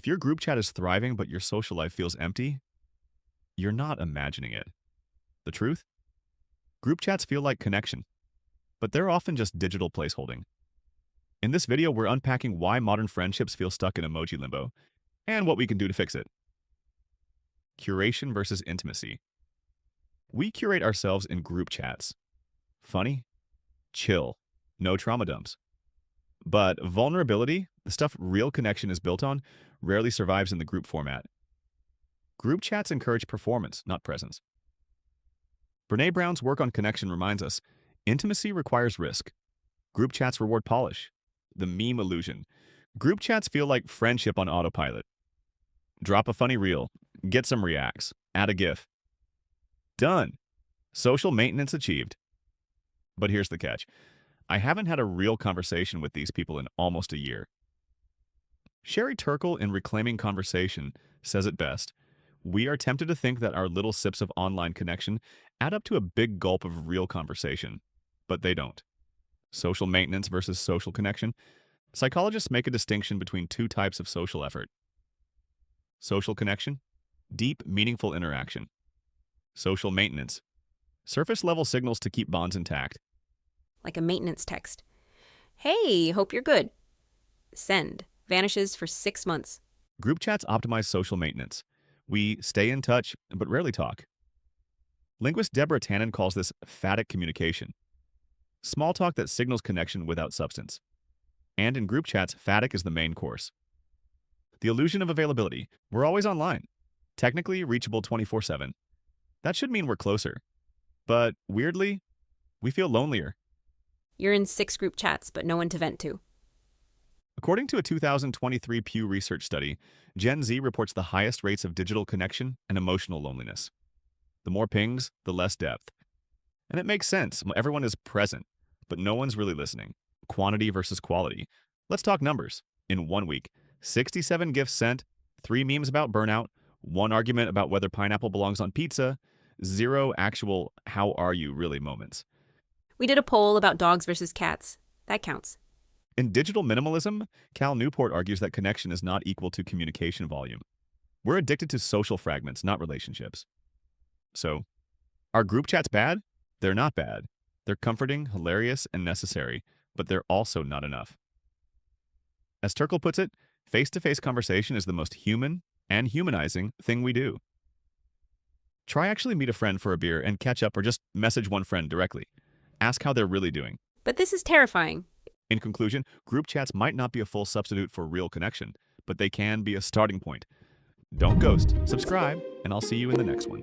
If your group chat is thriving but your social life feels empty, you're not imagining it. The truth? Group chats feel like connection, but they're often just digital placeholding. In this video, we're unpacking why modern friendships feel stuck in emoji limbo and what we can do to fix it. Curation versus intimacy. We curate ourselves in group chats. Funny, chill, no trauma dumps. But vulnerability, the stuff real connection is built on, rarely survives in the group format. Group chats encourage performance, not presence. Brené Brown's work on connection reminds us, intimacy requires risk. Group chats reward polish. The meme illusion. Group chats feel like friendship on autopilot. Drop a funny reel, get some reacts, add a GIF. Done. Social maintenance achieved. But here's the catch. I haven't had a real conversation with these people in almost a year. Sherry Turkle in Reclaiming Conversation says it best. We are tempted to think that our little sips of online connection add up to a big gulp of real conversation, but they don't. Social maintenance versus social connection. Psychologists make a distinction between two types of social effort. Social connection, deep, meaningful interaction. Social maintenance, surface-level signals to keep bonds intact. Like a maintenance text. Hey, hope you're good. Send. Vanishes for 6 months. Group chats optimize social maintenance. We stay in touch, but rarely talk. Linguist Deborah Tannen calls this phatic communication. Small talk that signals connection without substance. And in group chats, phatic is the main course. The illusion of availability. We're always online. Technically reachable 24/7. That should mean we're closer. But weirdly, we feel lonelier. You're in 6 group chats, but no one to vent to. According to a 2023 Pew Research study, Gen Z reports the highest rates of digital connection and emotional loneliness. The more pings, the less depth. And it makes sense. Everyone is present, but no one's really listening. Quantity versus quality. Let's talk numbers. In 1 week, 67 gifts sent, 3 memes about burnout, 1 argument about whether pineapple belongs on pizza, 0 actual "how are you" really moments. We did a poll about dogs versus cats. That counts. In digital minimalism, Cal Newport argues that connection is not equal to communication volume. We're addicted to social fragments, not relationships. So, are group chats bad? They're not bad. They're comforting, hilarious, and necessary, but they're also not enough. As Turkle puts it, face-to-face conversation is the most human and humanizing thing we do. Try actually meet a friend for a beer and catch up, or just message one friend directly. Ask how they're really doing. But this is terrifying. In conclusion, group chats might not be a full substitute for real connection, but they can be a starting point. Don't ghost, subscribe, and I'll see you in the next one.